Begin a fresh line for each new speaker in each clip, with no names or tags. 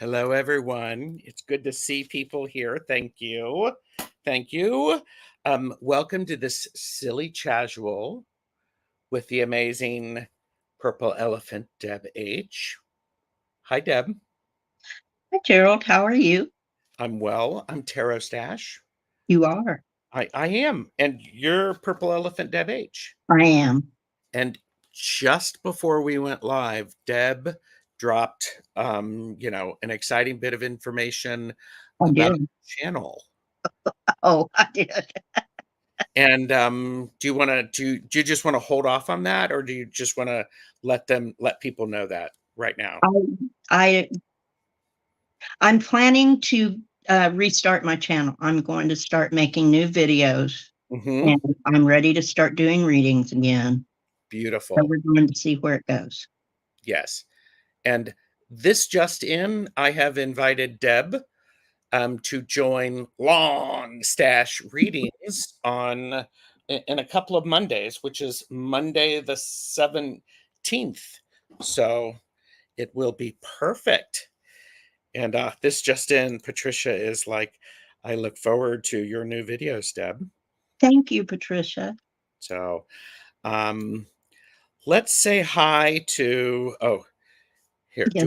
Hello, everyone. It's good to see people here. Thank you. Thank you. Welcome to this silly casual with the amazing Purple Elephant Deb H. Hi, Deb.
Hi, Gerald. How are you?
I'm well. I'm Taro Stash.
You are.
I am. And you're Purple Elephant Deb H.
I am.
And just before we went live, Deb dropped, an exciting bit of information
I
about
did.
the channel.
Oh, I did.
And do you just want to hold off on that, or do you just want to let people know that right now?
I I'm planning to restart my channel. I'm going to start making new videos,
Hmm.
and I'm ready to start doing readings again. So
Beautiful.
we're going to see where it goes.
Yes. And this just in, I have invited Deb to join Long Stash readings in a couple of Mondays, which is Monday the 17th. So it will be perfect. And this just in, Patricia is like, I look forward to your new videos, Deb.
Thank you, Patricia.
So let's say hi to, here,
Yes.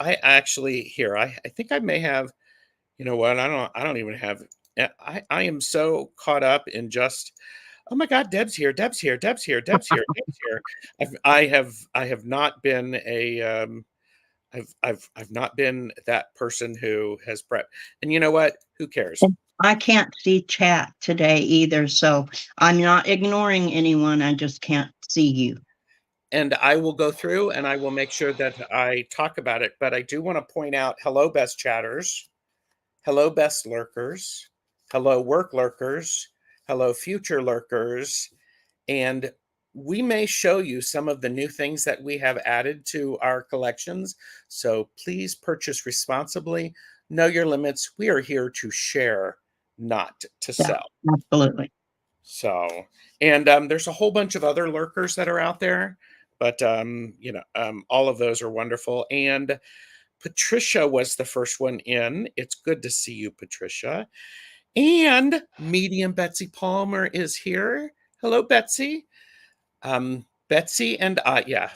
I think I may have, you know what, I don't even have, I am so caught up in just, oh my God, Deb's here, Deb's here, Deb's here, Deb's here, Deb's here. I have not been I've not been that person who has prepped. And you know what? Who cares?
I can't see chat today either, so I'm not ignoring anyone. I just can't see you.
And I will go through and I will make sure that I talk about it. But I do want to point out, hello, best chatters. Hello, best lurkers. Hello, work lurkers. Hello, future lurkers. And we may show you some of the new things that we have added to our collections. So please purchase responsibly. Know your limits. We are here to share, not to
Yeah,
sell.
absolutely.
So, and there's a whole bunch of other lurkers that are out there, but all of those are wonderful. And Patricia was the first one in. It's good to see you, Patricia. And medium Betsy Palmer is here. Hello, Betsy. Betsy and I, yeah,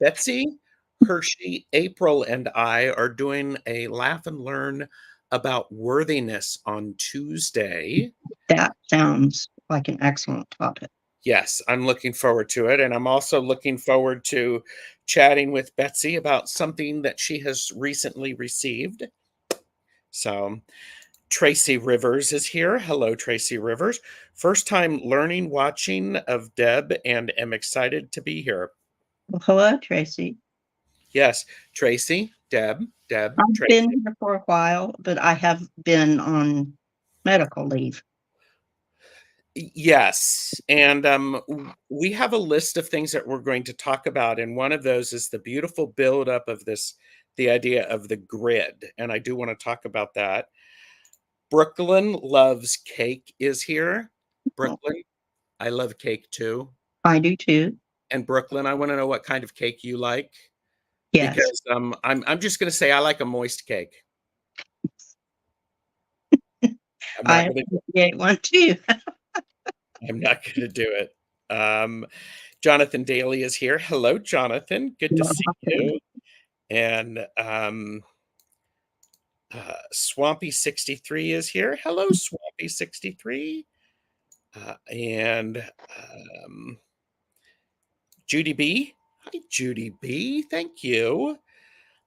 Betsy, Hershey, April, and I are doing a laugh and learn about worthiness on Tuesday.
That sounds like an excellent topic.
Yes, I'm looking forward to it. And I'm also looking forward to chatting with Betsy about something that she has recently received. So, Tracy Rivers is here. Hello, Tracy Rivers. First time learning, watching of Deb, and am excited to be here.
Well, hello, Tracy.
Yes, Tracy, Deb,
I've
Tracy.
been here for a while, but I have been on medical leave.
Yes, and we have a list of things that we're going to talk about, and one of those is the beautiful buildup of the idea of the grid, and I do want to talk about that. Brooklyn Loves Cake is here. Brooklyn, I love cake too.
I do too.
And Brooklyn, I want to know what kind of cake you like,
Yes.
because I'm just going to say I like a moist cake. I'm not
I
going to
appreciate one too.
I'm not going to do it. Jonathan Daly is here. Hello, Jonathan. Good to see you. And Swampy63 is here. Hello, Swampy63. And Judy B. Hi, Judy B. Thank you.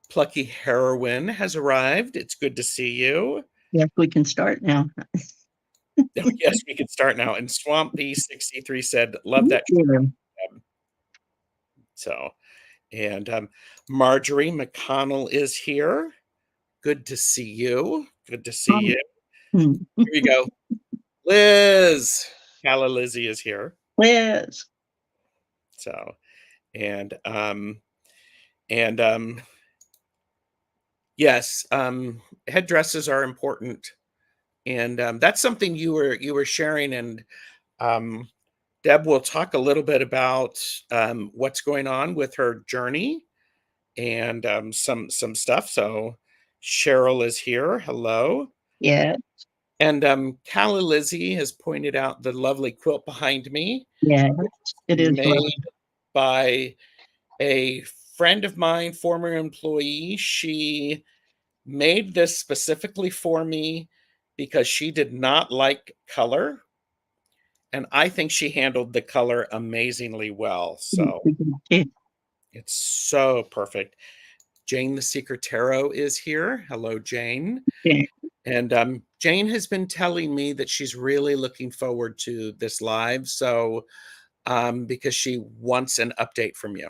Plucky Heroine has arrived. It's good to see you.
Yes, we can start now.
Oh, yes, we can start now. And Swampy63 said, love that. So, and Marjorie McConnell is here. Good to see you. Good to see you. Here we go. Liz. Calla Lizzie is here.
Liz.
So, and yes, headdresses are important. And that's something you were sharing, and Deb will talk a little bit about what's going on with her journey and some stuff. So Cheryl is here. Hello.
Yeah.
And Calla Lizzie has pointed out the lovely quilt behind me,
Yeah. It is
made by a friend of mine, former employee. She made this specifically for me because she did not like color. And I think she handled the color amazingly well. So
lovely.
it's so perfect. Jane the Secret Tarot is here. Hello, Jane.
Yeah.
And Jane has been telling me that she's really looking forward to this live. So because she wants an update from you.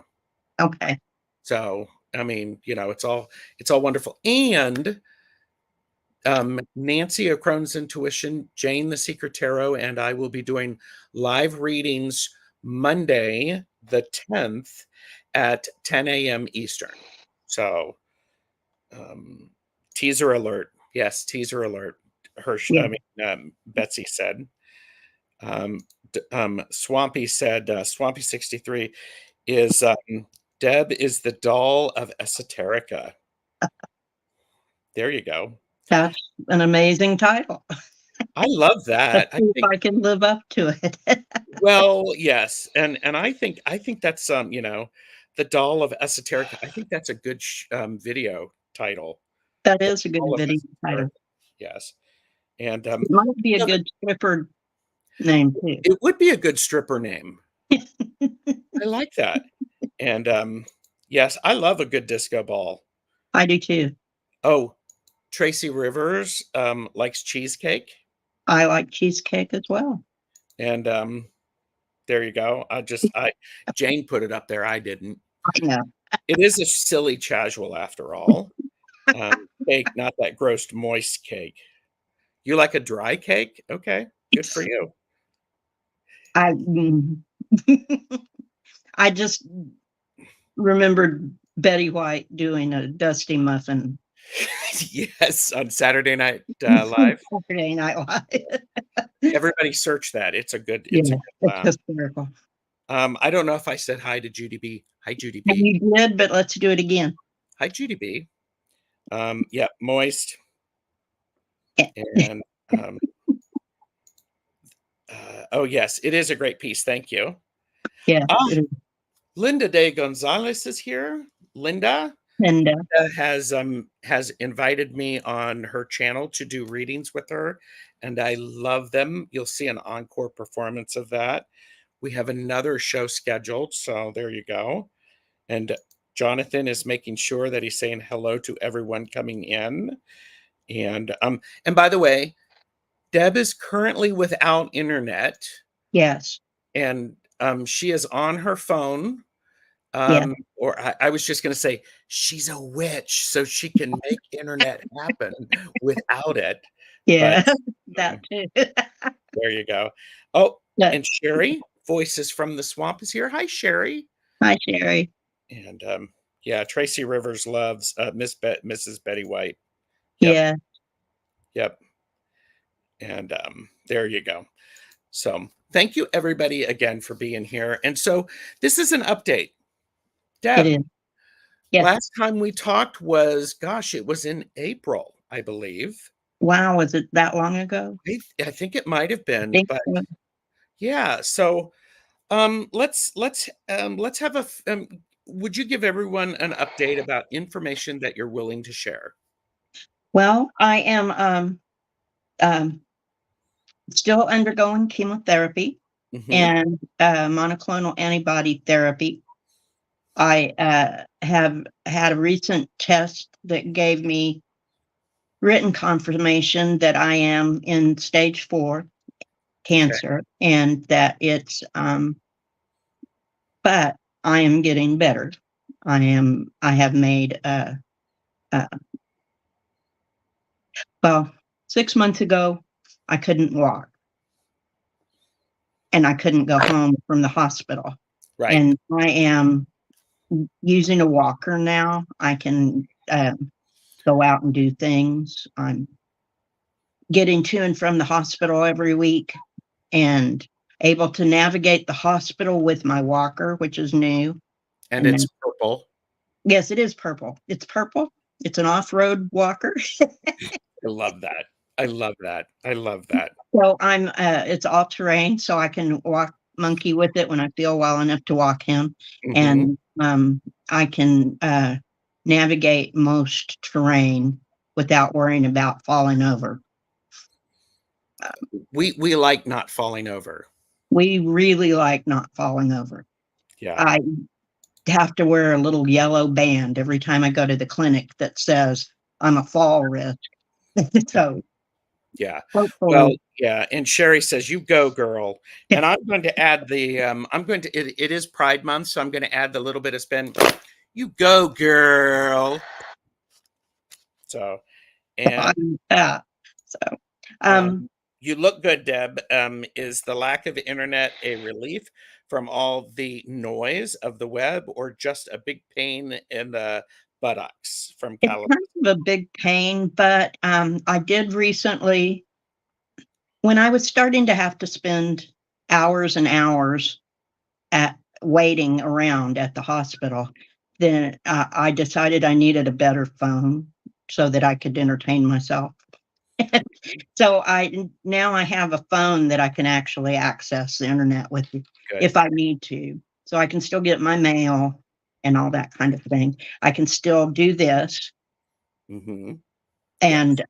Okay.
So I mean, it's all wonderful. And Nancy of Crohn's Intuition, Jane the Secret Tarot, and I will be doing live readings Monday, the 10th at 10 a.m. Eastern. So, teaser alert. Yes, teaser alert.
Yeah.
Betsy said. Swampy said, Swampy 63 is Deb is the doll of esoterica. There you go.
That's an amazing title.
I love that.
Let's see if I can live up to it.
Well, yes, and I think that's the doll of esoterica. I think that's a good video title.
That
The
is a good
Doll of
video title.
Esoterica. Yes, and
It might be a good stripper name too.
it would be a good stripper name. I like that. And yes, I love a good disco ball.
I do too.
Oh, Tracy Rivers likes cheesecake,
I like cheesecake as well.
and there you go. Jane put it up there. I didn't.
I know.
It is a silly casual after all. Cake, not that gross moist cake. You like a dry cake? Okay, good for you.
I I just remembered Betty White doing a dusty muffin.
Yes, on Saturday Night Live.
Saturday Night Live.
Everybody search that. It's a good.
Yeah,
It's a good
it's
laugh.
hysterical.
I don't know if I said hi to Judy B. Hi, Judy
And
B.
you did, but let's do it again.
Hi, Judy B. Yeah, moist.
Yeah.
And oh yes, it is a great piece. Thank you.
Yeah.
Linda De Gonzalez is here. Linda
And
has invited me on her channel to do readings with her, and I love them. You'll see an encore performance of that. We have another show scheduled, so there you go. And Jonathan is making sure that he's saying hello to everyone coming in. And by the way, Deb is currently without internet.
yes.
And she is on her phone.
Yeah.
Or I was just going to say she's a witch, so she can make internet happen without it.
Yeah.
But
That too.
there you go. Oh,
Yeah.
and Sherry, Voices from the Swamp, is here. Hi, Sherry.
Hi, Sherry.
And yeah, Tracy Rivers loves Mrs. Betty White. Yep.
Yeah.
Yep. And there you go. So thank you everybody again for being here. And so this is an update. Deb,
It is. Yes.
last time we talked was, gosh, it was in April, I believe.
Wow, was it that long ago?
I think it might have been, but
So.
yeah. So let's have would you give everyone an update about information that you're willing to share?
Well, I am still undergoing chemotherapy and monoclonal antibody therapy. I have had a recent test that gave me written confirmation that I am in stage 4 cancer, and that it's but I am getting better. I have made well, 6 months ago I couldn't walk and I couldn't go home from the hospital.
Right.
And I am using a walker now. I can go out and do things. I'm getting to and from the hospital every week and able to navigate the hospital with my walker, which is new.
And it's purple.
Yes, it is purple. It's purple. It's an off-road walker.
I love that. I love that. I love that.
So it's all terrain, so I can walk monkey with it when I feel well enough to walk him,
Mhm.
and I can navigate most terrain without worrying about falling over.
We like not falling over.
We really like not falling over.
Yeah.
I have to wear a little yellow band every time I go to the clinic that says I'm a fall risk. So
Yeah. Well,
hopefully,
yeah, and Sherry says, "You go, girl." And I'm going to add it is Pride Month, so I'm gonna add the little bit of spin. You go, girl. So, and
yeah. So, um,
um, you look good, Deb. Is the lack of internet a relief from all the noise of the web, or just a big pain in the buttocks from
it's
California?
kind of a big pain, but I did recently, when I was starting to have to spend hours and hours at waiting around at the hospital, then I decided I needed a better phone so that I could entertain myself. So now I have a phone that I can actually access the internet with
Good.
if I need to. So I can still get my mail and all that kind of thing. I can still do this,
Mhm.
and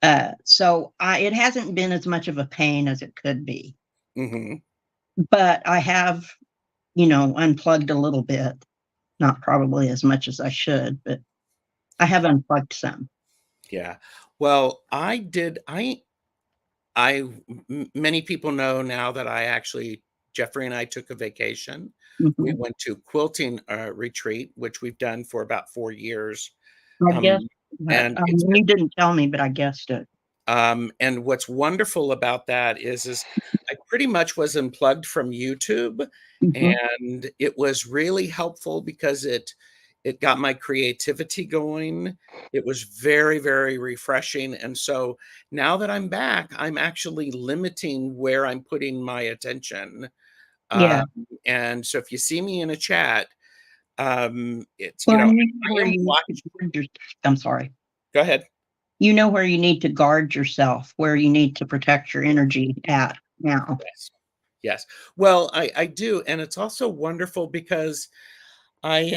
Yes.
so it hasn't been as much of a pain as it could be.
Mhm.
But I have, unplugged a little bit, not probably as much as I should, but I have unplugged some.
Yeah. Well, I many people know now that Jeffrey and I took a vacation. We
Mhm.
went to quilting retreat, which we've done for about 4 years.
I guess
Um, and it's
you didn't tell me, but I guessed it.
And what's wonderful about that is I pretty much was unplugged from YouTube,
Mhm.
and it was really helpful because it got my creativity going. It was very, very refreshing, and so now that I'm back, I'm actually limiting where I'm putting my attention.
Yeah.
Um, and so if you see me in a chat, it's,
Well, you know
I
where
am
you need to
watch
guard your I'm sorry.
Go ahead.
You know where you need to guard yourself, where you need to protect your energy at now.
Yes. Yes. Well, I do, and it's also wonderful because I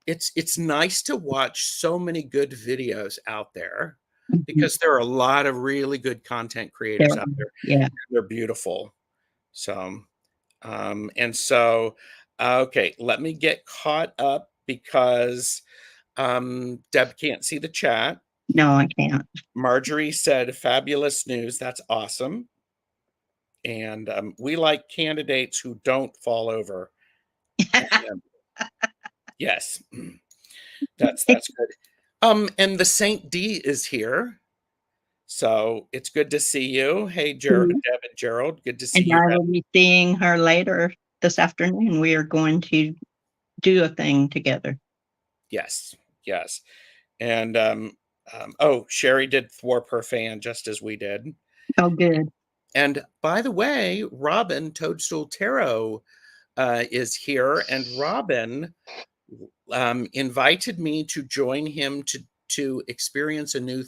it's nice to watch so many good videos out there
Mhm.
because there are a lot of really good content
There
creators out there.
Yeah.
They're beautiful. So, and so okay, let me get caught up because Deb can't see the chat.
No, I can't.
Marjorie said fabulous news. That's awesome. And we like candidates who don't fall over. And, yes, that's good. And the Saint D is here, so it's good to see you. Hey,
Mhm.
Deb and Gerald, good to see
And
you
I
guys.
will be seeing her later this afternoon. We are going to do a thing together.
Yes, yes, and oh, Sherry did thwart her fan just as we did.
Oh, good.
And by the way, Robin Toadstool Tarot is here, and Robin invited me to join him to experience a new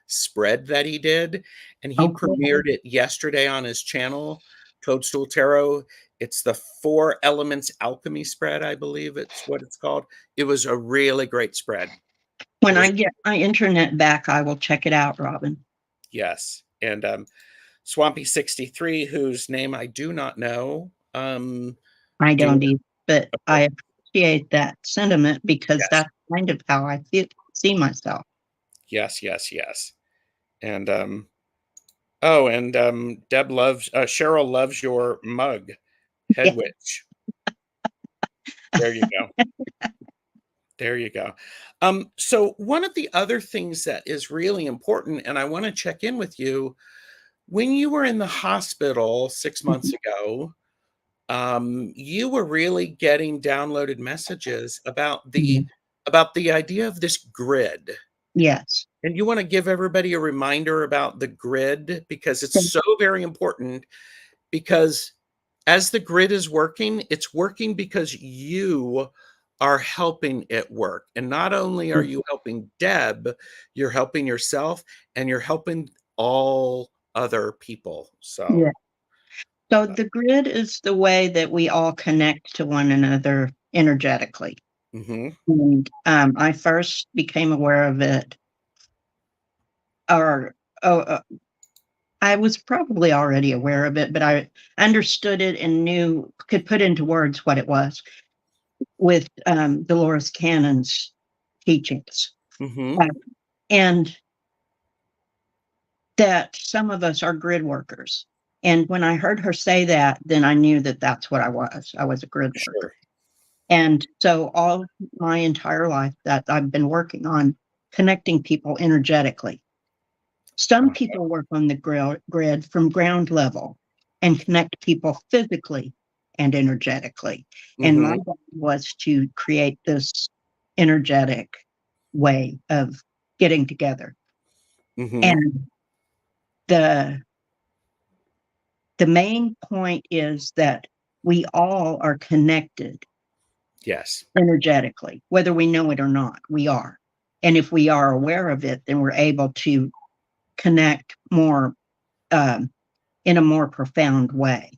spread that he did, and he
Oh, cool.
premiered it yesterday on his channel, Toadstool Tarot. It's the Four Elements Alchemy spread, I believe it's what it's called. It was a really great spread. It
When
was
I get my internet back, I will check it out, Robin.
yes, and Swampy 63, whose name I do not know.
I
Do you?
don't either, but
Okay.
I appreciate that sentiment because
Yes,
that's kind of how I see myself.
yes, yes, yes, and oh, and Cheryl loves your mug, Head
Yeah.
Witch. There you go. There you go. So one of the other things that is really important, and I want to check in with you, when you were in the hospital 6 months
Mhm.
ago, you were really getting downloaded messages
Mhm.
about the idea of this grid.
Yes.
And you want to give everybody a reminder about the grid because it's
So
so very important. Because as the grid is working, it's working because you are helping it work. And not only are
Mm.
you helping Deb, you're helping yourself and you're helping all other people. So,
Yeah. So the grid is the way that we all connect to one another energetically.
hmm
And I first became aware of it, or oh, I was probably already aware of it, but I understood it and could put into words what it was with Dolores Cannon's teachings.
hmm
Um, and that some of us are grid workers. And when I heard her say that, then I knew that that's what I was. I was a grid worker.
Sure.
And so all my entire life that I've been working on connecting people energetically. Some people work on the grid from ground level and connect people physically and energetically. And my
hmm
goal was to create this energetic way of getting together.
hmm
And the the main point is that we all are connected
Yes.
energetically, whether we know it or not, we are. And if we are aware of it, then we're able to connect more um, in a more profound way.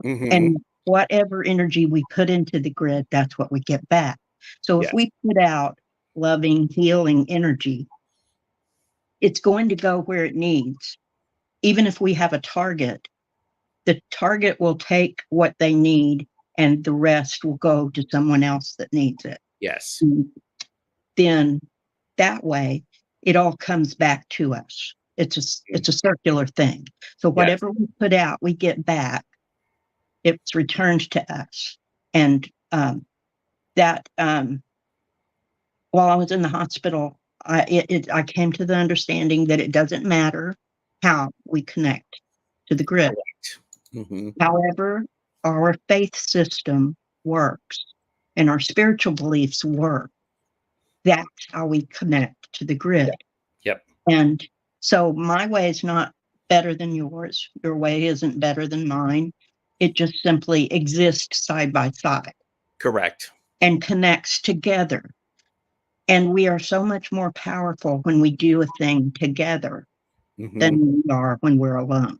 hmm
And whatever energy we put into the grid, that's what we get back. So if
Yes.
we put out loving, healing energy, it's going to go where it needs. Even if we have a target, the target will take what they need and the rest will go to someone else that needs it.
Yes.
And then that way it all comes back to us. It's a circular thing. So
Yes.
whatever we put out, we get back. It's returned to us. And that while I was in the hospital, I came to the understanding that it doesn't matter how we connect to the grid.
Correct. hmm
However, our faith system works and our spiritual beliefs work. That's how we connect to the
Yep.
grid.
Yep.
And so my way is not better than yours. Your way isn't better than mine. It just simply exists side by side
Correct.
and connects together. And we are so much more powerful when we do a thing together
hmm
than we are when we're alone.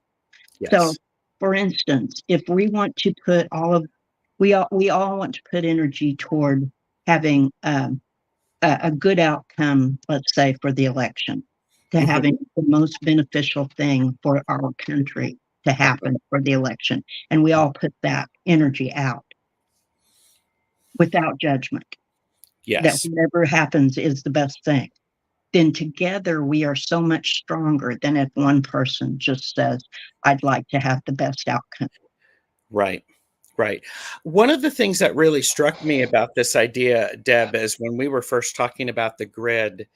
So,
Yes.
for instance, if we want to put we all want to put energy toward having a good outcome, let's say, for the election, to
hmm
having the most beneficial thing for our country to happen for the election. And we all put that energy out without judgment, that
Yes.
whatever happens is the best thing. Then together we are so much stronger than if one person just says, I'd like to have the best outcome.
Right. Right. One of the things that really struck me about this idea, Deb, is when we were first talking about the grid,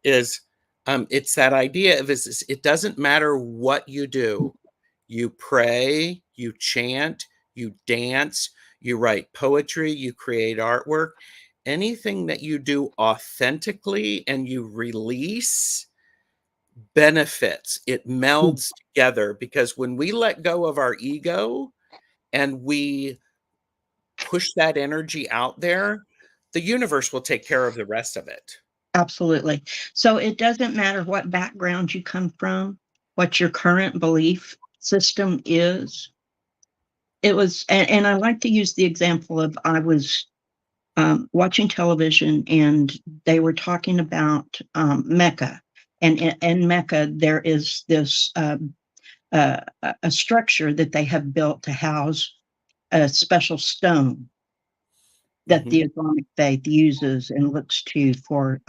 is it's that idea of it doesn't matter what you do. You pray, you chant, you dance, you write poetry, you create artwork. Anything that you do authentically and you release benefits. It melds together because when we let go of our ego and we push that energy out there, the universe will take care of the rest of it.
Absolutely. So it doesn't matter what background you come from, what your current belief system is. And I like to use the example of I was watching television and they were talking about Mecca. And in Mecca, there is this a structure that they have built to house a special stone that the
Mhm,
Islamic faith uses and looks to for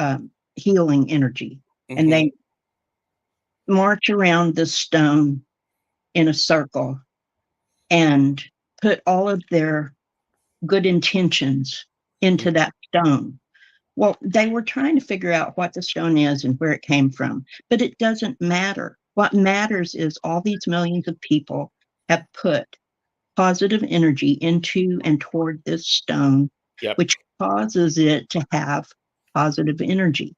healing energy. And
mhm,
they march around this stone in a circle and put all of their good intentions
mm,
into that stone. Well, they were trying to figure out what the stone is and where it came from, but it doesn't matter. What matters is all these millions of people have put positive energy into and toward this stone,
yep,
which causes it to have positive energy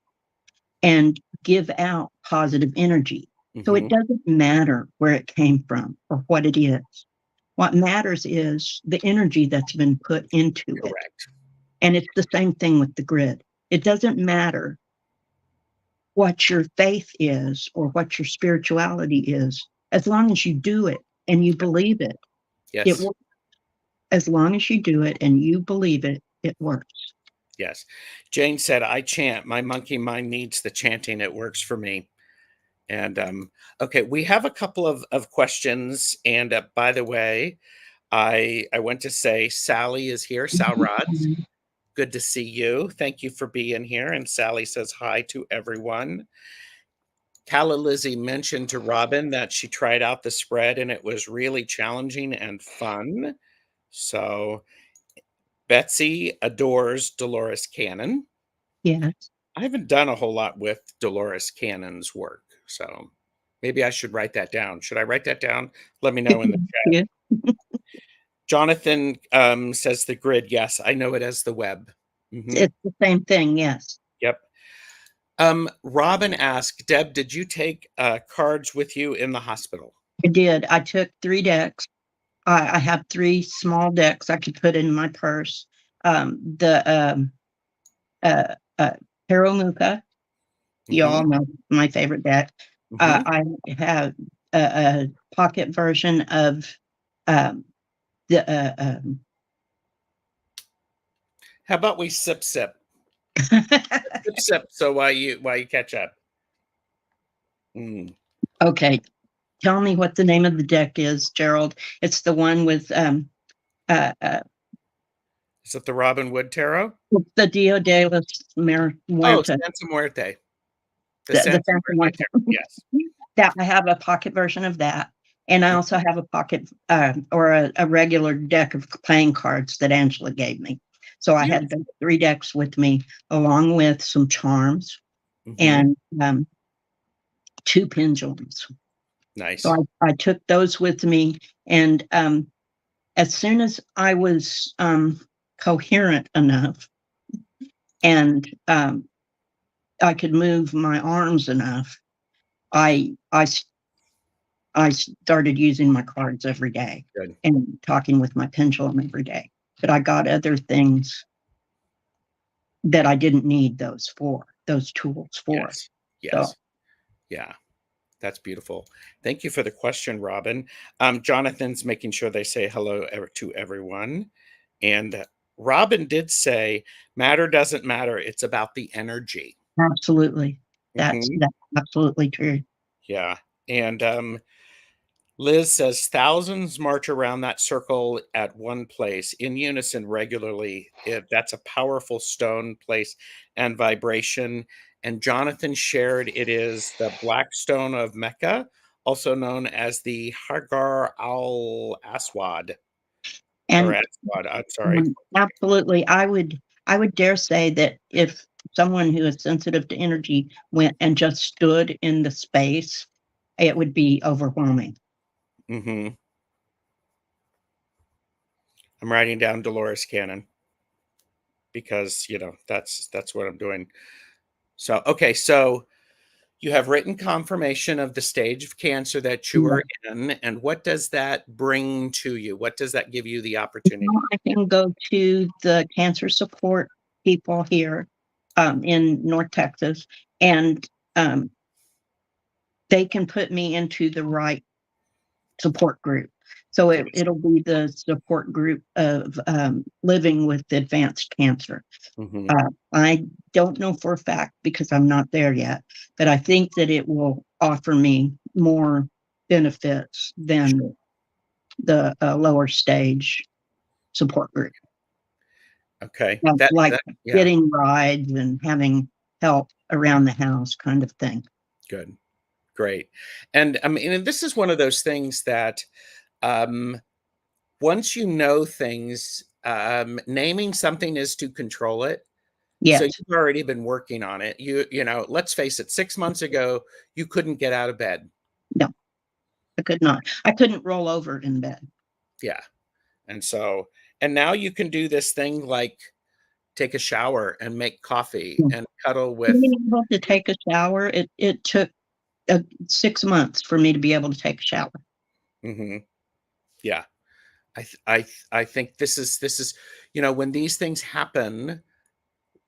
and give out positive energy. So it
mhm,
doesn't matter where it came from or what it is. What matters is the energy that's been put into it.
correct.
And it's the same thing with the grid. It doesn't matter what your faith is or what your spirituality is, as long as you do it and you believe it, it
Yes.
works. As long as you do it and you believe it, it works.
Yes. Jane said, I chant. My monkey mind needs the chanting. It works for me. And okay, we have a couple of questions. And by the way, I want to say Sally is here. Sal Rods, good to see you. Thank you for being here. And Sally says hi to everyone. Calla Lizzie mentioned to Robin that she tried out the spread and it was really challenging and fun. So Betsy adores Dolores Cannon.
Yes.
I haven't done a whole lot with Dolores Cannon's work, so maybe I should write that down. Should I write that down? Let me know in the chat.
Yeah.
Jonathan says the grid. Yes, I know it as the web.
It's the same thing. Yes.
Yep. Robin asked, Deb, did you take cards with you in the hospital?
I did. I took 3 decks. I have 3 small decks I could put in my purse. The Paramuka, you
Mm-hmm.
all know my favorite deck.
Mm-hmm.
I have a pocket version of um, the
How about we sip? Sip. So while you catch up. Mm.
Okay, tell me what the name of the deck is, Gerald. It's the one with
Is it the Robin Wood Tarot?
the Dia de los
Oh,
Muertos.
Santa Muerte. The
The
Santa
Santa
Muerte
Muerte.
Tarot. Yes.
That I have a pocket version of that, and I also have a pocket or a regular deck of playing cards that Angela gave me. So I had those 3 decks with me, along with some charms
Mm-hmm.
and 2 pendulums.
Nice.
So I took those with me, and as soon as I was coherent enough and I could move my arms enough, I started using my cards every day
Good.
and talking with my pendulum every day. But I got other things that I didn't need those tools for.
Yes.
So
Yes. Yeah. That's beautiful. Thank you for the question, Robin. Jonathan's making sure they say hello to everyone. And Robin did say, matter doesn't matter. It's about the energy.
absolutely, that's
Hmm.
absolutely true.
Yeah. And Liz says thousands march around that circle at one place in unison regularly. That's a powerful stone place and vibration. And Jonathan shared it is the black stone of Mecca, also known as the Hajar al Aswad or
And
Aswad. I'm sorry.
absolutely, I would dare say that if someone who is sensitive to energy went and just stood in the space, it would be overwhelming.
Hmm. I'm writing down Dolores Cannon because that's what I'm doing. So okay, so you have written confirmation of the stage of cancer that you
Yeah.
are in, and what does that bring to you? What does that give you the opportunity
Now I
to do?
can go to the cancer support people here in North Texas, and um, they can put me into the right support group. So
Yes.
it'll be the support group of living with advanced cancer.
Mhm.
I don't know for a fact because I'm not there yet, but I think that it will offer me more benefits
Sure.
than the lower stage support group.
Okay.
Like
Yeah,
getting rides and having help around the house kind of thing.
good. Great. And I mean, and this is one of those things that um once you know things, naming something is to control it. So
Yes.
you've already been working on it. Let's face it, 6 months ago, you couldn't get out of bed.
No, I could not. I couldn't roll over in bed.
Yeah. And so, and now you can do this thing like take a shower and make coffee
Yeah.
and cuddle with.
Being able to take a shower, it took 6 months for me to be able to take a shower.
Mhm. Yeah. I think this is, you know, when these things happen,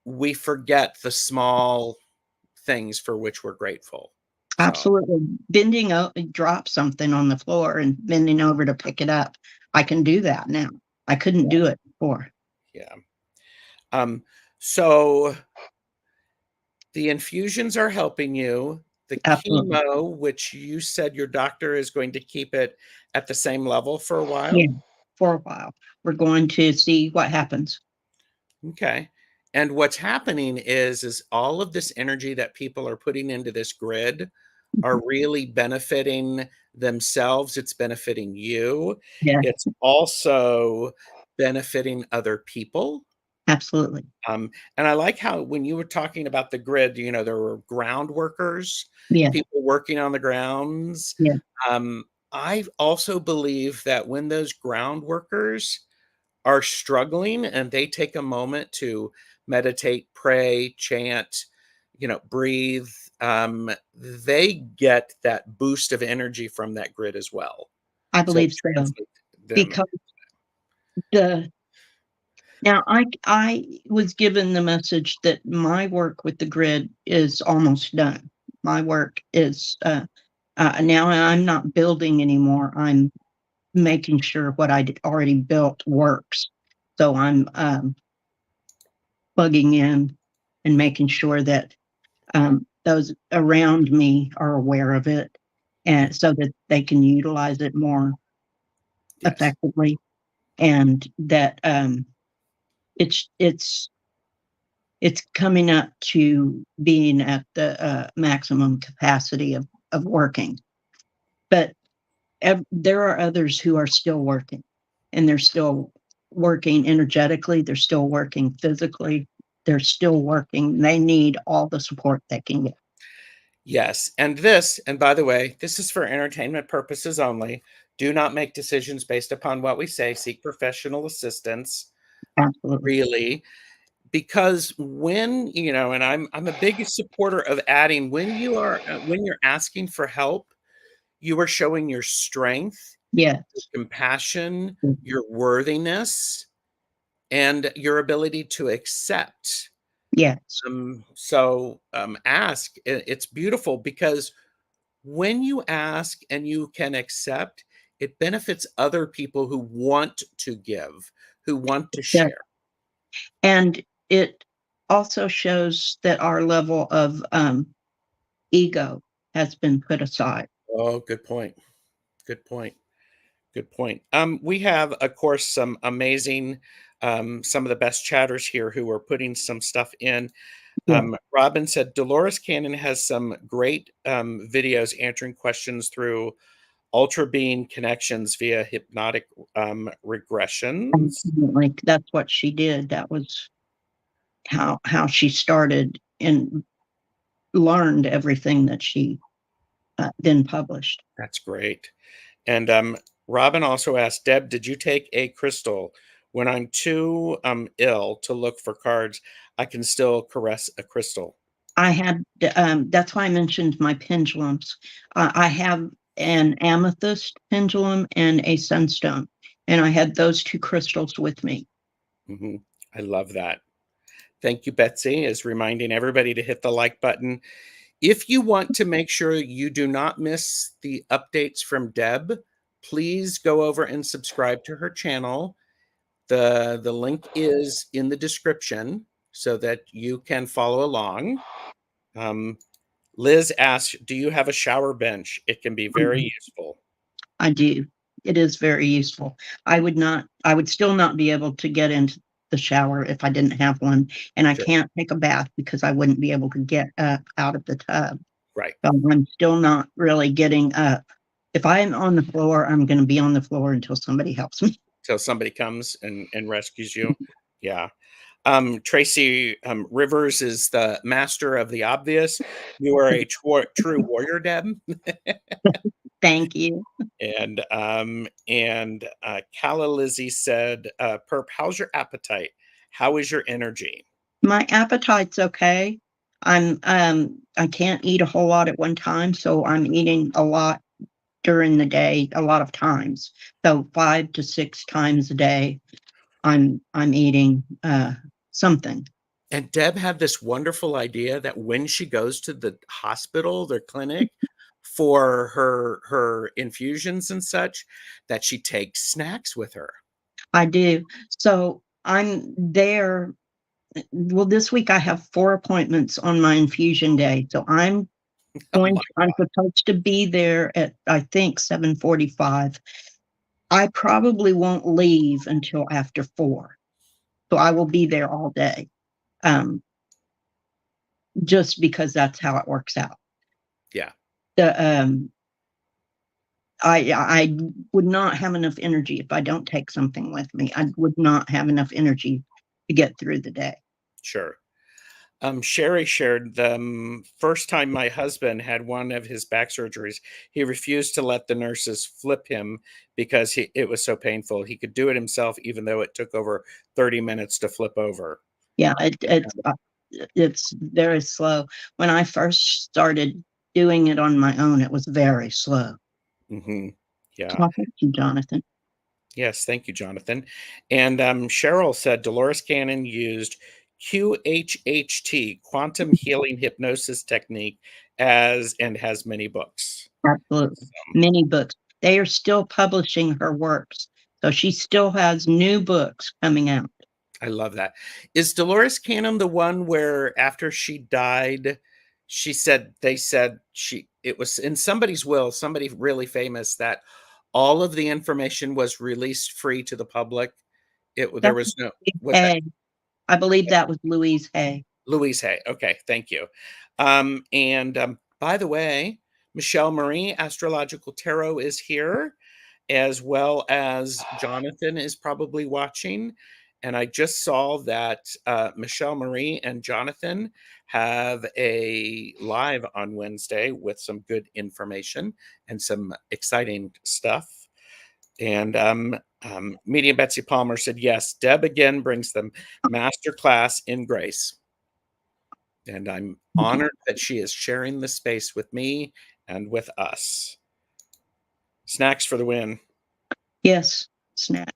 we forget the small things for which we're grateful. So,
Absolutely. Bending o drop something on the floor and bending over to pick it up. I can do that now. I couldn't do it before.
yeah. Um, so the infusions are helping you. The
Absolutely.
chemo, which you said your doctor is going to keep it at the same level for a
Yeah,
while.
for a while. We're going to see what happens.
Okay. And what's happening is all of this energy that people are putting into this grid
Mhm.
are really benefiting themselves. It's benefiting you.
Yeah,
It's also benefiting other people.
absolutely.
And I like how when you were talking about the grid, you know, there were ground workers,
Yeah,
people working on the grounds.
yeah.
Um, I also believe that when those ground workers are struggling and they take a moment to meditate, pray, chant, you know, breathe, they get that boost of energy from that grid as well.
I
So it
believe so,
translates them.
because the now I was given the message that my work with the grid is almost done. My work is, now I'm not building anymore. I'm making sure what I'd already built works. So I'm, plugging in and making sure that, those around me are aware of it, and so that they can utilize it more
Yes.
effectively, and that, it's it's it's coming up to being at the, maximum capacity of working. But there are others who are still working, and they're still working energetically, they're still working physically, they're still working. They need all the support they can get.
Yes. And by the way, this is for entertainment purposes only. Do not make decisions based upon what we say. Seek professional assistance,
Absolutely.
really, because when, you know, and I'm a big supporter of adding when you're asking for help, you are showing your strength, your
Yes.
compassion,
Mhm.
your worthiness, and your ability to accept.
Yes.
Ask. It's beautiful because when you ask and you can accept, it benefits other people who want to give, who want to
Yeah,
share.
and it also shows that our level of, ego has been put aside.
Oh, good point. Good point. Good point. We have, of course, some amazing, some of the best chatters here who are putting some stuff in.
Yeah.
Robin said Dolores Cannon has some great videos answering questions through ultra being connections via hypnotic regressions.
Absolutely. That's what she did. That was how she started and learned everything that she, then published.
That's great. And Robin also asked, Deb, did you take a crystal? When I'm too ill to look for cards, I can still caress a crystal.
I had, that's why I mentioned my pendulums. I have an amethyst pendulum and a sunstone, and I had those 2 crystals with me.
Hmm. I love that. Thank you, Betsy, is reminding everybody to hit the like button. If you want to make sure you do not miss the updates from Deb, please go over and subscribe to her channel. The link is in the description so that you can follow along. Um, Liz asks, "Do you have a shower bench? It can be very
Mhm.
useful."
I do. It is very useful. I would still not be able to get into the shower if I didn't have one, and I
Sure.
can't take a bath because I wouldn't be able to get up out of the tub.
Right.
So I'm still not really getting up. If I'm on the floor, I'm gonna be on the floor until somebody helps me.
Till somebody comes and rescues you. Yeah. Tracy Rivers is the master of the obvious. You are a true warrior, Deb.
Thank you.
And Calla Lizzie said, "Perp, how's your appetite? How is your energy?"
My appetite's okay. I can't eat a whole lot at one time, so I'm eating a lot during the day a lot of times. So 5 to 6 times a day, I'm eating, something.
And Deb had this wonderful idea that when she goes to the hospital, their clinic, for her infusions and such, that she takes snacks with her.
I do. So I'm there. Well, this week I have 4 appointments on my infusion day. So
Oh my
I'm
god.
supposed to be there at, I think, 7:45. I probably won't leave until after 4. So I will be there all day, um, just because that's how it works out.
Yeah,
The, I would not have enough energy if I don't take something with me. I would not have enough energy to get through the day.
sure. Sherry shared the first time my husband had one of his back surgeries, he refused to let the nurses flip him because it was so painful. He could do it himself, even though it took over 30 minutes to flip over.
Yeah, it's very slow. When I first started doing it on my own, it was very slow.
Hmm. Yeah.
Well, thank you, Jonathan.
Yes. Thank you, Jonathan. And Cheryl said Dolores Cannon used QHHT, quantum healing hypnosis technique, as and has many books.
Absolutely. Many books. They are still publishing her works, so she still has new books coming out.
I love that. Is Dolores Cannon the one where after she died, she said they said she it was in somebody's will, somebody really famous, that all of the information was released free to the public? There
That
was
was
no
Louise
was that
Hay. I believe that was Louise Hay.
Louise Hay? Okay, thank you. And by the way, Michelle Marie, Astrological Tarot, is here, as well as Jonathan is probably watching. And I just saw that Michelle Marie and Jonathan have a live on Wednesday with some good information and some exciting stuff. And Medium Betsy Palmer said, yes, Deb again brings them master class in grace. And I'm honored that she is sharing the space with me and with us. Snacks for the win.
Yes, snack.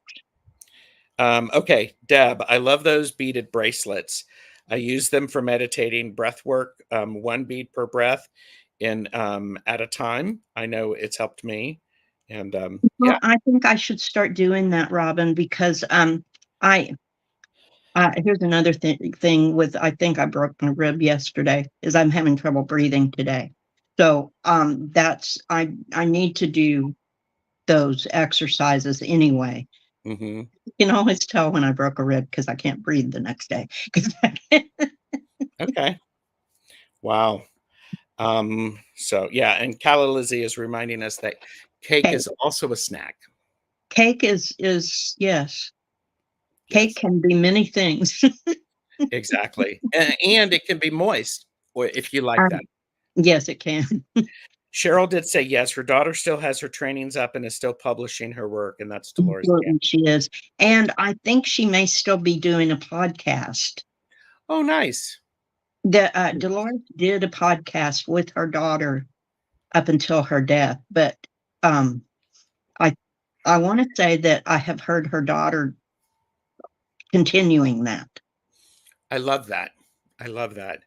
Okay, Deb, I love those beaded bracelets. I use them for meditating, breath work, one bead per breath in at a time. I know it's helped me. And yeah.
Well, I think I should start doing that, Robin, because, I here's another thing with, I think I broke my rib yesterday, is I'm having trouble breathing today. So, that's I need to do those exercises anyway.
Hmm.
You can always tell when I broke a rib because I can't breathe the next day. 'Cause
Okay. Wow. So yeah, and Calla Lizzie is reminding us that cake
cake
is also a snack.
cake is yes, cake
Yes,
can be many things.
exactly. And it can be moist or if you like
Um,
that.
yes, it can.
Cheryl did say yes, her daughter still has her trainings up and is still publishing her work, and that's Dolores.
Absolutely, she is, and I think she may still be doing a podcast.
Oh, nice.
Dolores did a podcast with her daughter up until her death, but, um, I I wanna say that I have heard her daughter continuing that.
I love that. I love that.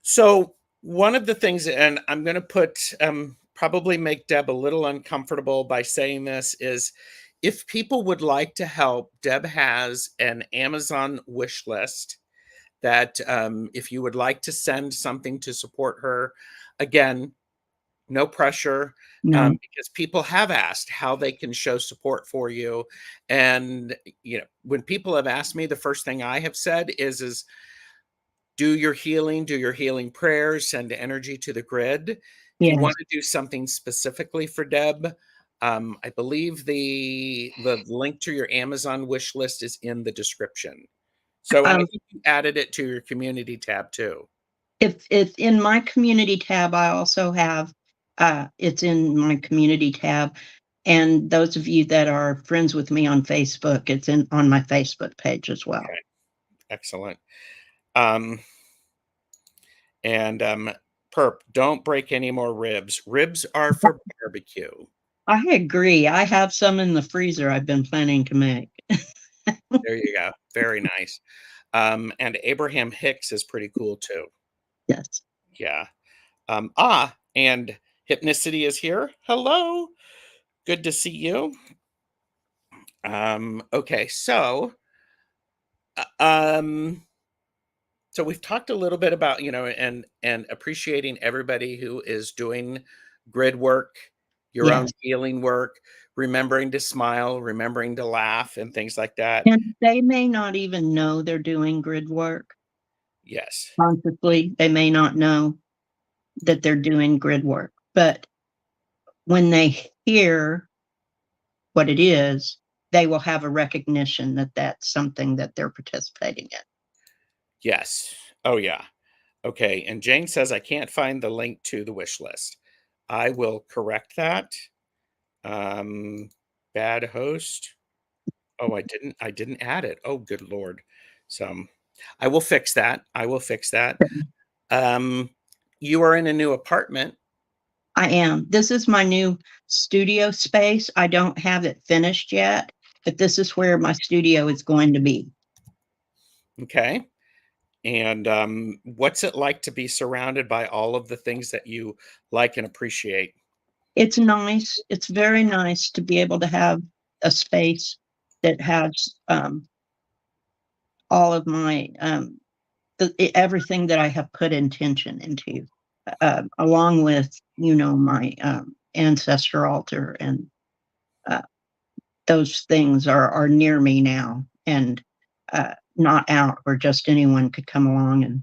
So one of the things, and I'm going to probably make Deb a little uncomfortable by saying this, is if people would like to help, Deb has an Amazon wish list that if you would like to send something to support her, again, no pressure,
No.
because people have asked how they can show support for you. And when people have asked me, the first thing I have said is do your healing prayers, send energy to the grid. If you want
Yes.
to do something specifically for Deb, I believe the link to your Amazon wish list is in the description. So, and I
Um,
think you added it to your community tab too.
if in my community tab, I also have, it's in my community tab, and those of you that are friends with me on Facebook, it's in on my Facebook page as well.
Okay, excellent. Um, and Perp, don't break any more ribs. Ribs are for barbecue.
I agree. I have some in the freezer I've been planning to make.
There you go. Very nice. And Abraham Hicks is pretty cool too.
Yes.
Yeah. And Hypnicity is here. Hello. Good to see you. Okay, uh, um, so we've talked a little bit about, and appreciating everybody who is doing grid work, your own
Yes.
healing work, remembering to smile, remembering to laugh, and things like that.
And they may not even know they're doing grid work
Yes.
consciously. They may not know that they're doing grid work, but when they hear what it is, they will have a recognition that that's something that they're participating in.
Yes. Oh, yeah. Okay. And Jane says, I can't find the link to the wish list. I will correct that. Um, Bad host. Oh, I didn't add it. Oh, good Lord. So I will fix that. I will fix that. Um, you are in a new apartment.
I am. This is my new studio space. I don't have it finished yet, but this is where my studio is going to be.
Okay. And what's it like to be surrounded by all of the things that you like and appreciate?
It's nice. It's very nice to be able to have a space that has all of my everything that I have put intention into, along with my ancestor altar, and uh, those things are near me now, and not out where just anyone could come along and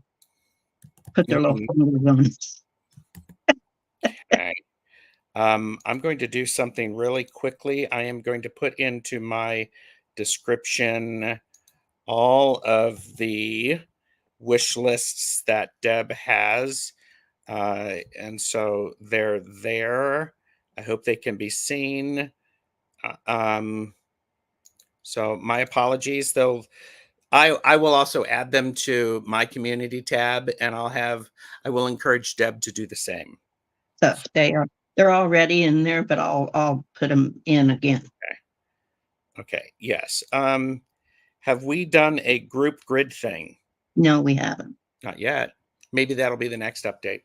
put their little fingers on it.
Okay. I'm going to do something really quickly. I am going to put into my description all of the wish lists that Deb has. And so they're there. I hope they can be seen. Uh, um, so my apologies, though. I will also add them to my community tab, and I will encourage Deb to do the same.
So they're already in there, but I'll put them in again.
Okay. Yes. Have we done a group grid thing?
No, we haven't.
Not yet. Maybe that'll be the next update.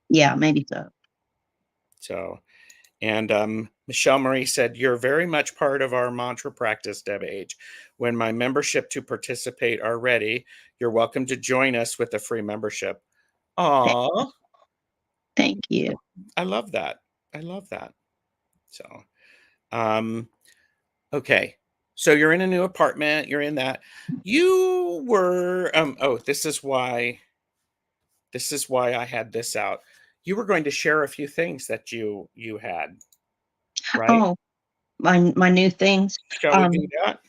Yeah, maybe so.
So, and Michelle Marie said, "You're very much part of our mantra practice, Deb H. When my membership to participate are ready, you're welcome to join us with a free membership."
Th-
Aw,
Thank you.
I love that. I love that. So, um, okay. So you're in a new apartment. You're in that. You were. Oh, this is why I had this out. You were going to share a few things that you had, right?
Oh, my new things.
Shall we do
Um,
that?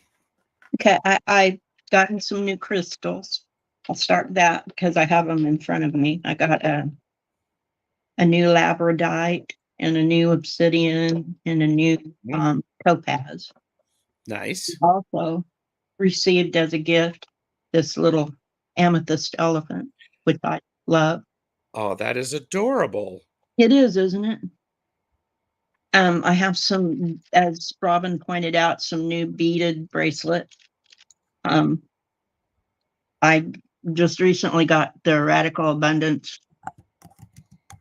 okay, I gotten some new crystals. I'll start with that because I have them in front of me. I got a new labradorite and a new obsidian and a new
Mhm.
topaz.
Nice.
Also received as a gift this little amethyst elephant, which I love.
Oh, that is adorable.
It is, isn't it? I have some, as Robin pointed out, some new beaded bracelet. Um, I just recently got the Radical Abundance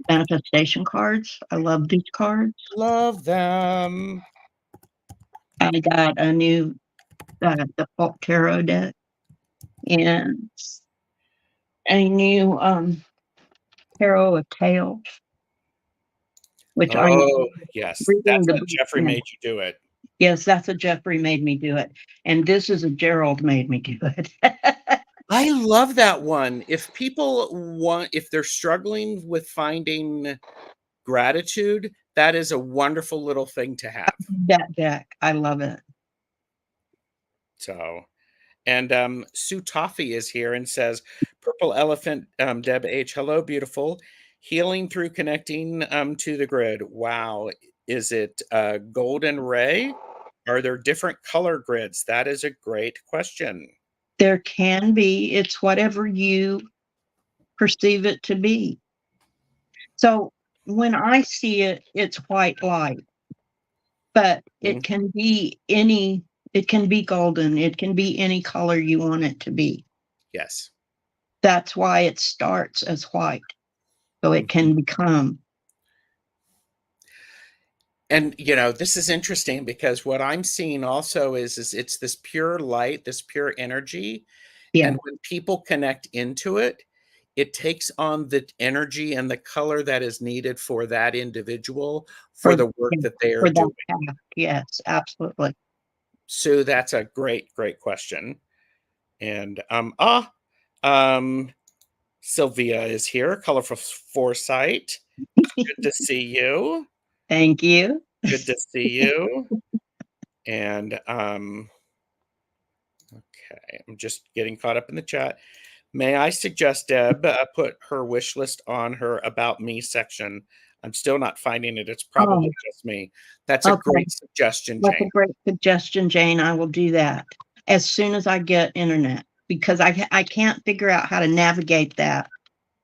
manifestation cards. I love these cards.
Love them.
I got a new default tarot deck and a new tarot of tales, which I'm
Oh, yes.
reading
That's
the
what
book
Jeffrey
now.
made you do it.
Yes, that's a Jeffrey made me do it, and this is a Gerald made me do it.
I love that one. If they're struggling with finding gratitude, that is a wonderful little thing to have.
That deck, I love it.
So, and Sue Toffee is here and says, Purple Elephant Deb H. Hello, beautiful. Healing through connecting to the grid. Wow. Is it golden ray? Are there different color grids? That is a great question.
There can be, it's whatever you perceive it to be. So when I see it, it's white light. but
Mhm.
it can be any, it can be golden, it can be any color you want it to be.
Yes.
That's why it starts as white, so it
Mhm.
can become.
And this is interesting because what I'm seeing also is it's this pure light, this pure energy,
Yeah,
and when people connect into it, it takes on the energy and the color that is needed for that individual for
for
the work
yeah,
that they are
for that
doing.
path. Yes, absolutely.
So that's a great, great question. And um Sylvia is here, Colorful Foresight. Good to see you.
Thank you.
Good to see you. And okay, I'm just getting caught up in the chat. May I suggest Deb put her wish list on her About Me section? I'm still not finding it. It's probably
Oh,
just me. That's a
okay.
great suggestion,
That's a
Jane.
great suggestion, Jane. I will do that as soon as I get internet because I can't figure out how to navigate that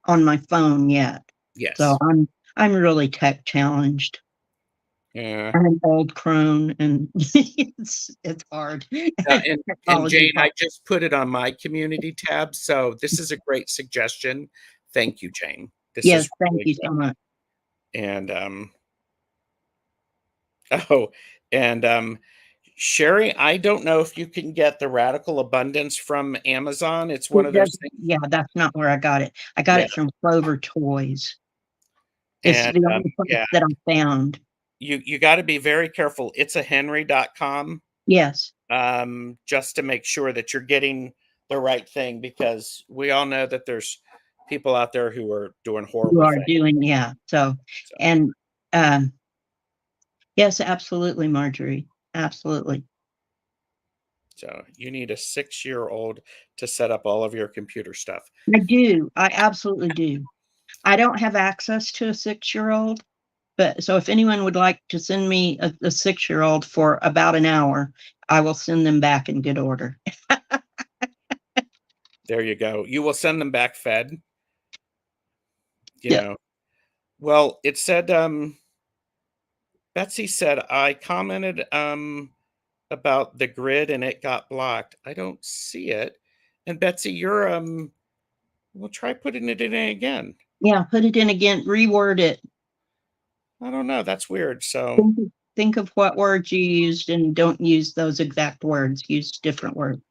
on my phone yet. So
Yes.
I'm really tech challenged.
Yeah.
I'm an old crone and it's hard.
And
Technology
Jane, I
hard.
just put it on my community tab. So this is a great suggestion. Thank you, Jane. This
Yes,
is
thank
really
you
good.
so much.
And oh, and Sherry, I don't know if you can get the Radical Abundance from Amazon. It's one
It
of those
doesn't,
things.
yeah, that's not where I got it. I got
Yeah.
it from Clover Toys. It's
And
the only place
yeah,
that I found.
you got to be very careful. It's a henry.com,
Yes,
just to make sure that you're getting the right thing because we all know that there's people out there who are doing
you
horrible
are
things.
doing, yeah. So,
So,
and um, yes, absolutely, Marjorie. Absolutely.
so you need a 6-year-old to set up all of your computer stuff.
I do. I absolutely do. I don't have access to a 6-year-old, but so if anyone would like to send me a 6-year-old for about an hour, I will send them back in good order.
There you go. You will send them back fed, you
Yeah.
know. Well, it said Betsy said I commented about the grid and it got blocked. I don't see it. And Betsy, you're well, try putting it in again.
Yeah, put it in again, reword it.
I don't know. That's weird. So,
Think think of what words you used and don't use those exact words. Use different words.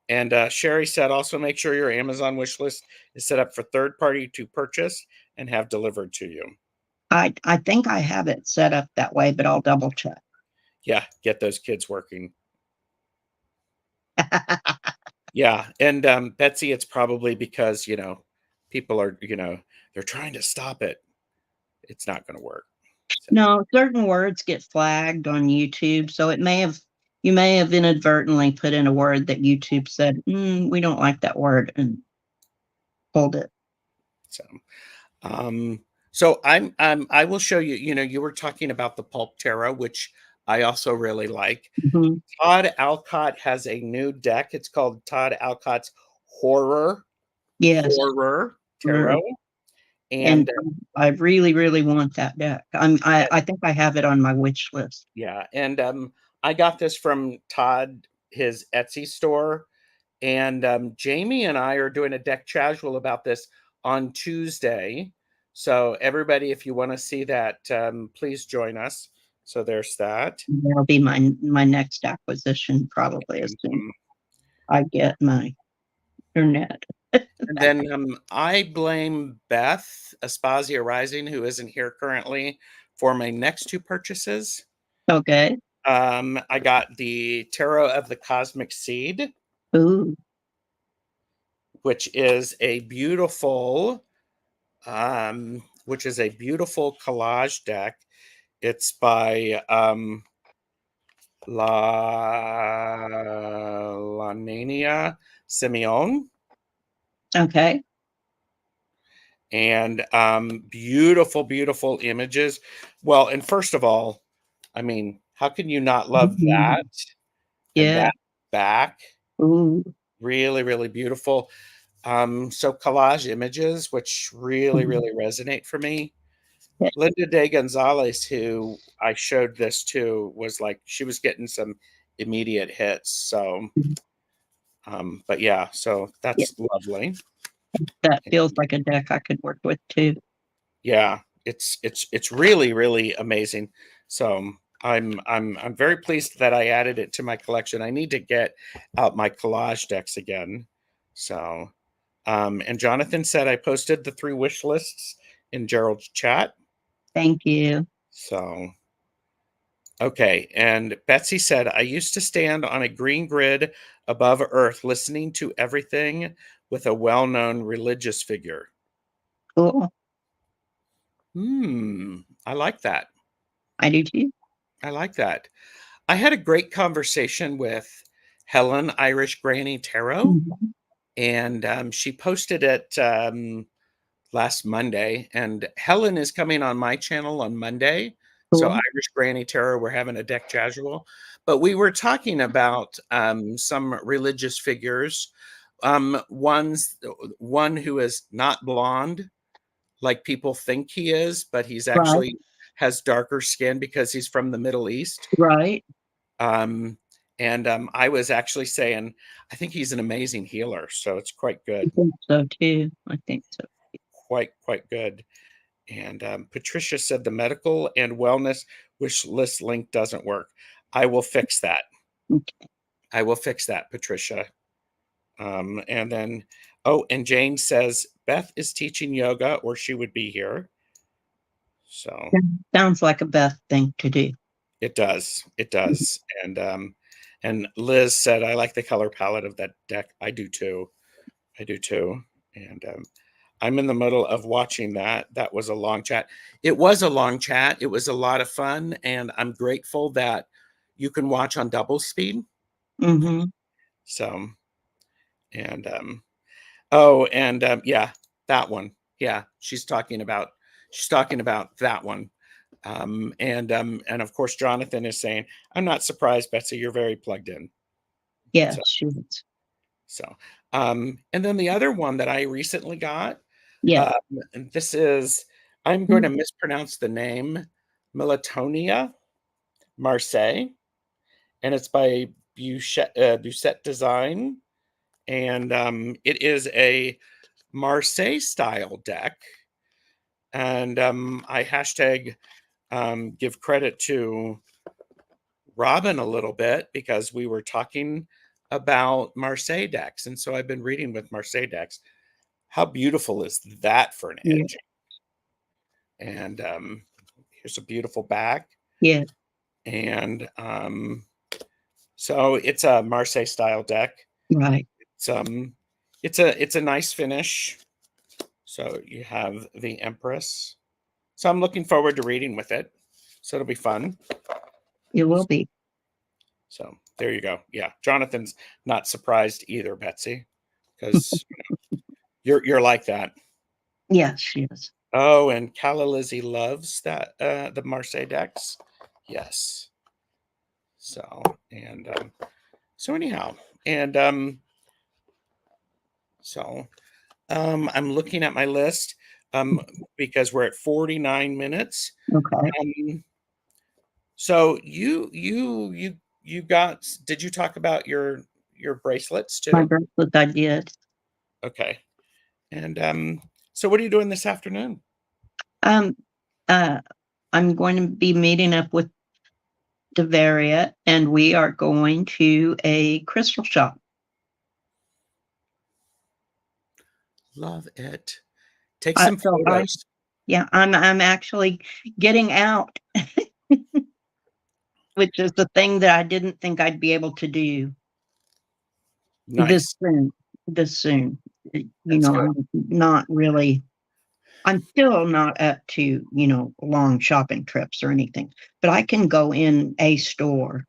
and Sherry said also make sure your Amazon wish list is set up for third party to purchase and have delivered to you.
I think I have it set up that way, but I'll double check.
Yeah, get those kids working. Yeah, and Betsy, it's probably because people are they're trying to stop it. It's not going to work. So,
No, certain words get flagged on YouTube, so it may have you may have inadvertently put in a word that YouTube said, we don't like that word and pulled it.
so Um, so I will show you, you were talking about the pulp tarot, which I also really like.
Mhm.
Todd Alcott has a new deck. It's called Todd Alcott's Horror
Yes,
Horror
er,
Tarot.
and
And
I really, really want that deck. I think I have it on my wish list.
yeah, and I got this from Todd, his Etsy store. And Jamie and I are doing a deck casual about this on Tuesday. So everybody, if you want to see that, please join us. So there's that.
That'll be my next acquisition probably as
And,
soon as I get my internet.
then I blame Beth Aspasia Rising, who isn't here currently, for my next two purchases.
Okay.
I got the Tarot of the Cosmic Seed,
Ooh,
which is a beautiful collage deck. It's by Lanania Simeon,
okay.
and beautiful, beautiful images. Well, and first of all, I mean, how can you not love
Mhm.
that and
Yeah.
that back?
Ooh.
Really, really beautiful. So collage images, which really,
Mhm.
really resonate for me.
Yeah.
Linda De Gonzalez, who I showed this to, was like, she was getting some immediate hits. So, but yeah, so
Yeah,
that's lovely.
that feels like a deck I could work with too.
Yeah, it's really really amazing. So I'm very pleased that I added it to my collection. I need to get out my collage decks again. So, and Jonathan said I posted the 3 wish lists in Gerald's chat.
Thank you.
So, okay. And Betsy said, I used to stand on a green grid above Earth listening to everything with a well known religious figure.
Cool.
I like that.
I do too.
I like that. I had a great conversation with Helen Irish Granny Tarot,
Mhm.
and she posted it last Monday. And Helen is coming on my channel on Monday. So
Cool.
Irish Granny Tarot, we're having a deck casual, but we were talking about some religious figures. One who is not blonde, like people think he is, but he's
Right.
actually has darker skin because he's from the Middle East.
Right.
Um, and I was actually saying, I think he's an amazing healer. So it's quite
I
good,
think so too. I think so.
quite good. And Patricia said the medical and wellness wish list link doesn't work. I will fix that.
Okay.
I will fix that, Patricia. And then, oh, and Jane says Beth is teaching yoga, or she would be here. So
Yeah, sounds like a Beth thing to do.
it does. It does. And Liz said, I like the color palette of that deck. I do too. I do too. And I'm in the middle of watching that. That was a long chat. It was a long chat. It was a lot of fun. And I'm grateful that you can watch on double speed.
Mm-hmm.
So, and oh, and yeah, that one. Yeah, she's talking about that one. And of course, Jonathan is saying, I'm not surprised, Betsy, you're very plugged in.
Yeah,
So,
she was.
so, and then the other one that I recently got,
Yeah.
um, and this is, I'm going to mispronounce the name, Melatonia Marseille, and it's by Busette Design, and it is a Marseille style deck, and I hashtag give credit to Robin a little bit because we were talking about Marseille decks, and so I've been reading with Marseille decks. How beautiful is that for an
Yeah.
edge? And here's a beautiful back,
Yeah.
and so it's a Marseille style deck.
Right.
It's it's a nice finish. So you have the Empress. So I'm looking forward to reading with it. So it'll be fun.
It will be.
So there you go. Yeah, Jonathan's not surprised either, Betsy, because you're like that.
Yeah, she is.
Oh, and Calla Lizzie loves that the Marseille decks. Yes. So and so anyhow, and so I'm looking at my list because we're at 49 minutes.
Okay.
Um, so you got, did you talk about your bracelets
My
too?
bracelet I did.
Okay. And so what are you doing this afternoon?
Um, uh, I'm going to be meeting up with Devaria, and we are going to a crystal shop.
Love it. Take
I
some
so I
photos.
Yeah, I'm actually getting out, which is the thing that I didn't think I'd be able to do this
Nice.
soon. This soon.
That's good.
I'm still not up to, long shopping trips or anything, but I can go in a store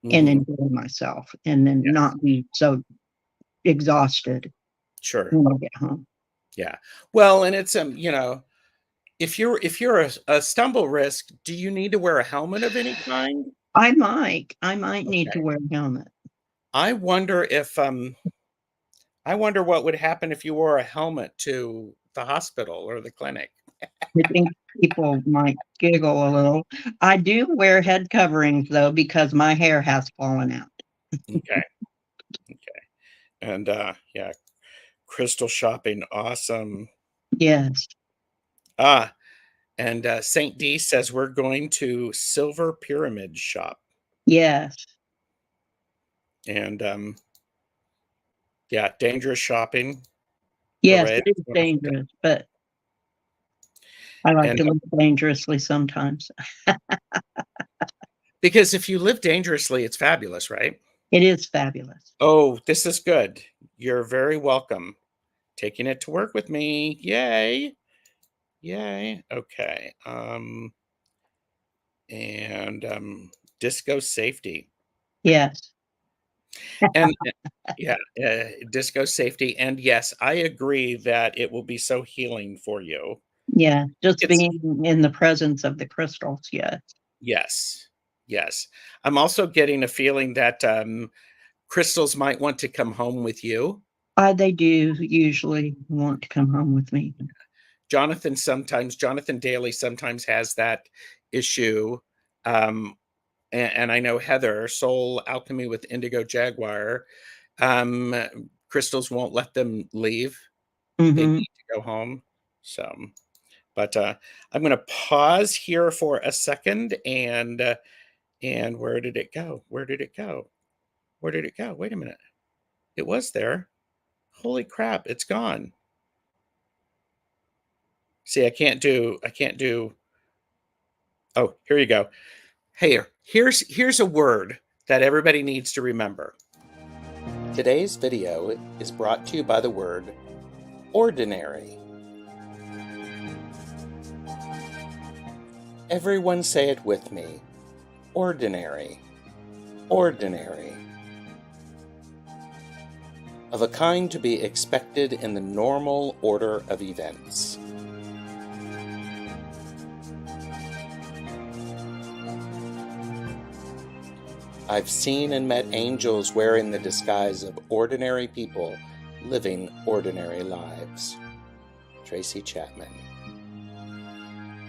and
Hmm.
enjoy myself and then
Yes.
not be so exhausted
Sure.
when I get home.
Yeah. Well, and it's if you're a stumble risk, do you need to wear a helmet of any kind?
I might need to
Okay.
wear a helmet.
I wonder if I wonder what would happen if you wore a helmet to the hospital or the clinic.
I think people might giggle a little. I do wear head coverings, though, because my hair has fallen out.
Okay. And, yeah, crystal shopping, awesome.
Yes,
Ah, and, Saint D says we're going to Silver Pyramid shop,
yes,
and, yeah, dangerous shopping,
yes,
hooray,
it
that's
is
wonderful,
dangerous, but I like
and,
to live dangerously sometimes.
because if you live dangerously, it's fabulous, right?
It is fabulous.
Oh, this is good. You're very welcome. Taking it to work with me, yay, yay, okay, and, disco safety.
Yes,
And yeah, disco safety, and yes, I agree that it will be so healing for you.
yeah, just
It's
being in the presence of the crystals, yes.
yes, yes. I'm also getting a feeling that, crystals might want to come home with you.
They do usually want to come home with me.
Jonathan Daly sometimes has that issue, um, and I know Heather, Soul Alchemy with Indigo Jaguar, um, crystals won't let them leave. They
Mhm.
need to go home, so but, I'm gonna pause here for a second and where did it go? Where did it go? Where did it go? Wait a minute. It was there. Holy crap, it's gone. See, I can't do oh, here you go. Here's a word that everybody needs to remember. Today's video is brought to you by the word ordinary. Everyone say it with me. Ordinary. Ordinary. Of a kind to be expected in the normal order of events. I've seen and met angels wearing the disguise of ordinary people living ordinary lives. Tracy Chapman.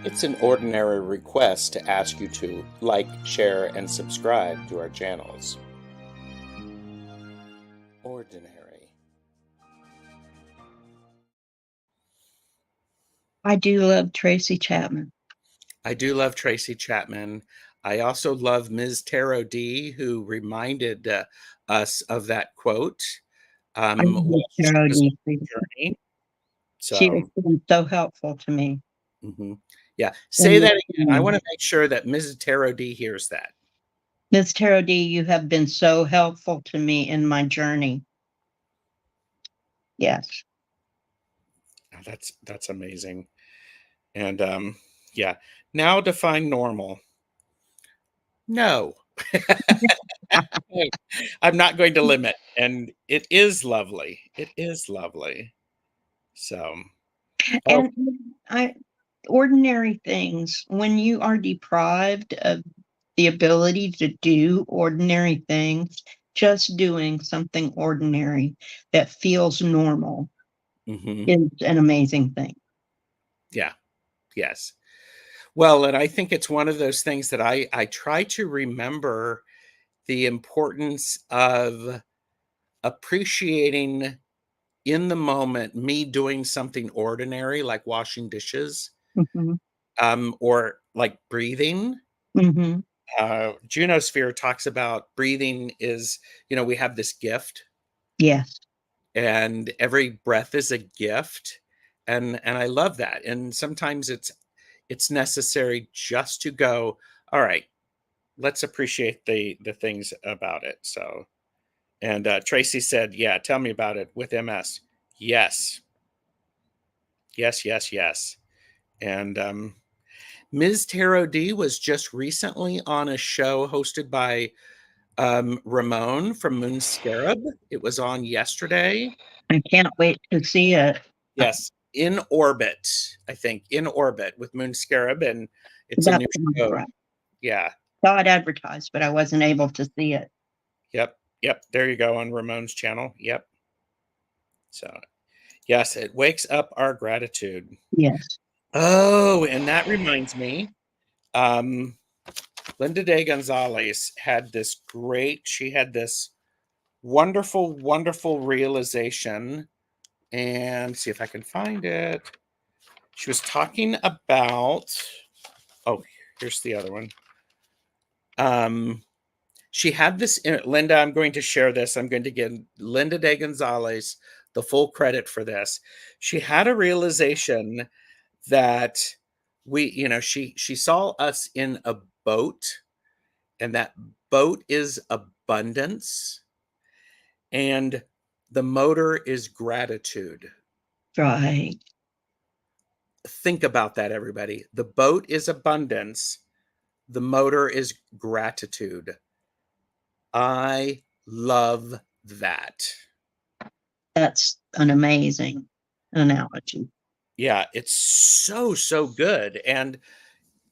It's an ordinary request to ask you to like, share, and subscribe to our channels. Ordinary.
I do love Tracy Chapman.
I do love Tracy Chapman. I also love Ms. Tarot D, who reminded us of that quote
I
while
love
she
Tarot
was
D.
on her journey.
She has
So,
been so helpful to me.
yeah, say
And
that again. I want to make sure that Mrs. Tarot D hears that.
Ms. Tarot D, you have been so helpful to me in my journey. Yes.
Oh, that's amazing. And yeah, now define normal. No, I'm not going to limit. And it is lovely. It is lovely. So, oh,
And I ordinary things, when you are deprived of the ability to do ordinary things, just doing something ordinary that feels normal
mhm,
is an amazing thing.
yeah, yes. Well, and I think it's one of those things that I try to remember the importance of appreciating in the moment me doing something ordinary like washing dishes,
Mhm.
or like breathing.
Mhm.
Junosphere talks about breathing is, we have this gift,
Yes.
and every breath is a gift, and I love that. And sometimes it's necessary just to go, all right, let's appreciate the things about it. So, and Tracy said, yeah, tell me about it with MS. Yes, yes, yes, yes. And Ms. Tarot D was just recently on a show hosted by Ramon from Moon Scarab. It was on yesterday.
I can't wait to see it. I
Yes, In Orbit, I think, In Orbit with Moon Scarab, and it's a
That
new
sounds
show.
right.
Yeah.
Saw it advertised, but I wasn't able to see it.
Yep. Yep. There you go on Ramon's channel. Yep. So, yes, it wakes up our gratitude.
Yes.
Oh, and that reminds me, um, Linda Day Gonzalez had this she had this wonderful, wonderful realization. And see if I can find it. She was talking about, oh, here's the other one. She had this, Linda, I'm going to share this. I'm going to give Linda Day Gonzalez the full credit for this. She had a realization that she saw us in a boat, and that boat is abundance, and the motor is gratitude.
Right.
Think about that, everybody. The boat is abundance, the motor is gratitude. I love that.
That's an amazing analogy.
Yeah, it's so, so good. And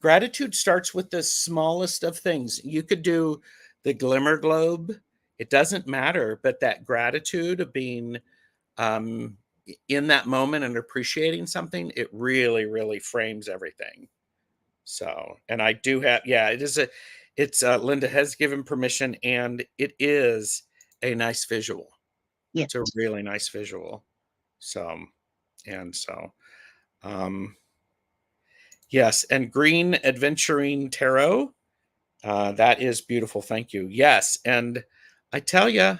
gratitude starts with the smallest of things. You could do the glimmer globe, it doesn't matter, but that gratitude of being um, in that moment and appreciating something, it really, really frames everything. So, and I do have, yeah, Linda has given permission, and it is a nice visual.
Yes,
It's a really nice visual. So, and so, um, yes, and Green Adventuring Tarot, that is beautiful. Thank you. Yes, and I tell you,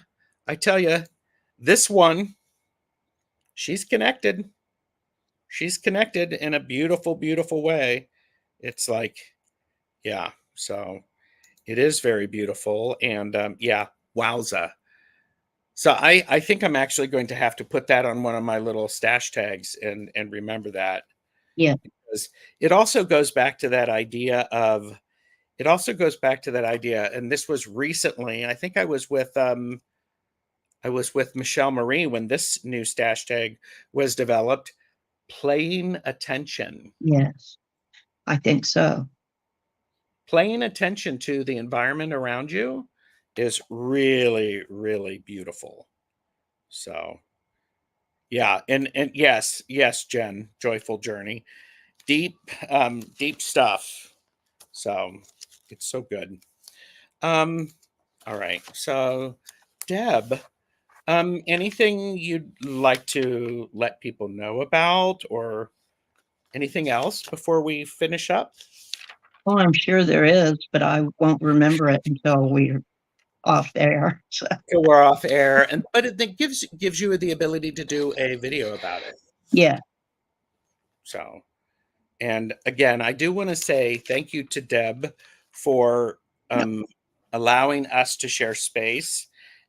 I tell you, this one, she's connected. She's connected in a beautiful, beautiful way. It's like, yeah. So it is very beautiful, and yeah, wowza. So I think I'm actually going to have to put that on one of my little stash tags and remember that,
yes,
because it also goes back to that idea of it also goes back to that idea, and this was recently. I was with Michelle Marie when this new stash tag was developed. Paying attention,
yes. I think so.
paying attention to the environment around you is really, really beautiful. So yeah, and yes, yes, Jen, joyful journey, deep, deep stuff. So it's so good. Um, all right, so Deb, anything you'd like to let people know about, or anything else before we finish up?
Oh, I'm sure there is, but I won't remember it until we're off air. So,
So we're off air, and but it gives you the ability to do a video about it.
yeah,
So, and again, I do want to say thank you to Deb for
no,
allowing us to share space,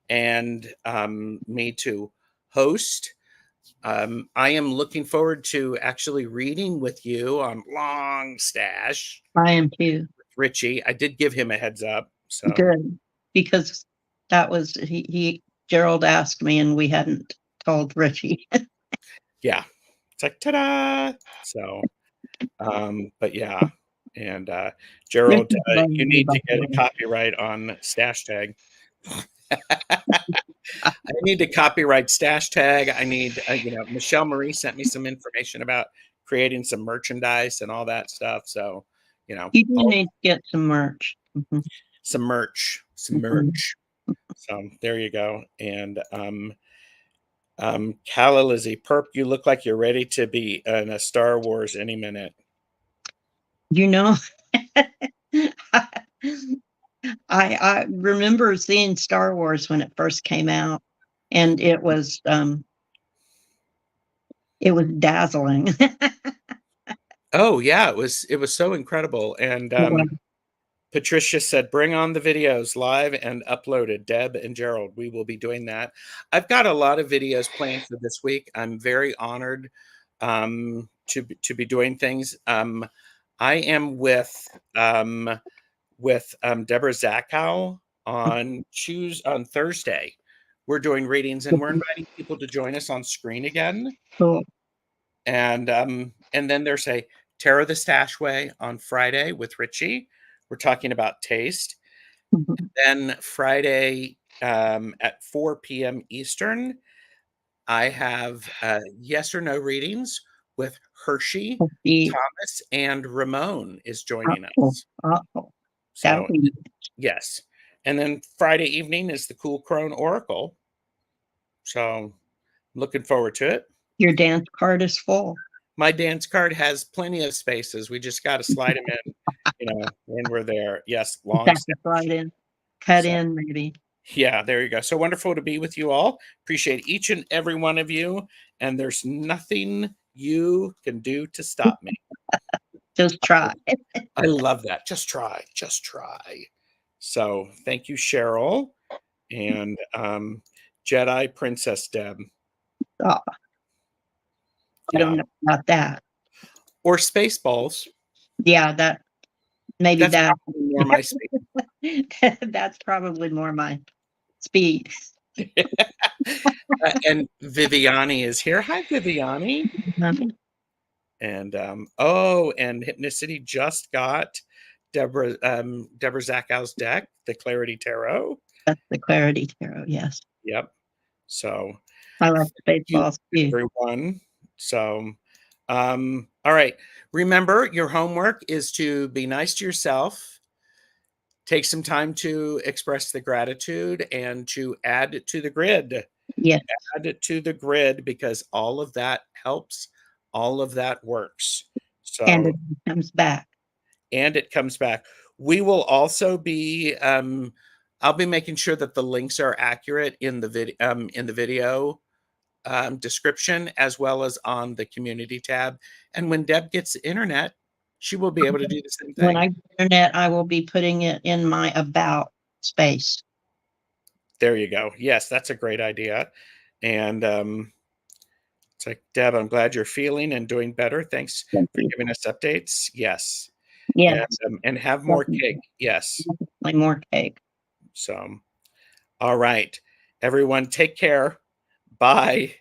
and me to host. I am looking forward to actually reading with you on Long Stash,
I am too.
Richie. I did give him a heads up. So,
Good, because that was Gerald asked me, and we hadn't told Richie.
yeah, it's like, ta da. So, but yeah. And Gerald,
Richie's
you
lovely,
need
by
to
the
get a
way.
copyright on Stash Tag. I need to copyright Stash Tag. I need, Michelle Marie sent me some information about creating some merchandise and all that stuff. So,
You do need to get some merch. Mhm,
some merch, some
mhm.
merch. So there you go. And Calla Lizzie, Perp, you look like you're ready to be in a Star Wars any minute.
You know, I remember seeing Star Wars when it first came out, and it was dazzling.
Oh yeah, it was so incredible. And
Wow.
Patricia said, bring on the videos live and uploaded. Deb and Gerald, we will be doing that. I've got a lot of videos planned for this week. I'm very honored to be doing things. I am with Deborah Zachow on Thursday. We're doing readings, and we're inviting people to join us on screen again.
Cool.
And then there's a Tarot the Stash Way on Friday with Richie. We're talking about taste.
Mhm.
Then Friday at 4 p.m. Eastern, I have yes or no readings with Hershey,
The
Thomas, and Ramon is joining
oh,
us.
oh, that'll
So,
be
yes. And then Friday evening is the Cool Crone Oracle. So, looking forward to it.
your dance card is full.
My dance card has plenty of spaces. We just got to slide them in, when we're there. Yes, long
That's
steps.
right in. Cut
So,
in, maybe.
yeah, there you go. So wonderful to be with you all. Appreciate each and every one of you. And there's nothing you can do to stop me.
Just try.
I love that. Just try. Just try. So thank you, Cheryl. And Jedi Princess Deb.
Oh, I don't
Yeah.
know about that.
Or Spaceballs.
Yeah, maybe
That's
that.
probably more my speed.
That's probably more my speed.
And Viviani is here. Hi, Viviani.
Um,
And and Hypnicity just got Deborah Zackow's deck, the Clarity Tarot.
That's the Clarity Tarot, yes.
Yep. So
I like
thank you,
Spaceballs too.
everyone. So all right. Remember, your homework is to be nice to yourself, take some time to express the gratitude, and to add to the grid.
Yes,
Add it to the grid because all of that helps, all of that works.
and
So,
it comes back.
and it comes back. We will also be I'll be making sure that the links are accurate in the video description, as well as on the community tab. And when Deb gets the internet, she will be able to do the same
When
thing.
I get internet, I will be putting it in my about space.
There you go. Yes, that's a great idea. And it's like, Deb, I'm glad you're feeling and doing better. Thanks
Thank
for
you.
giving us updates. Yes.
Yes,
And have more cake. Yes.
definitely more cake.
So, all right. Everyone, take care. Bye.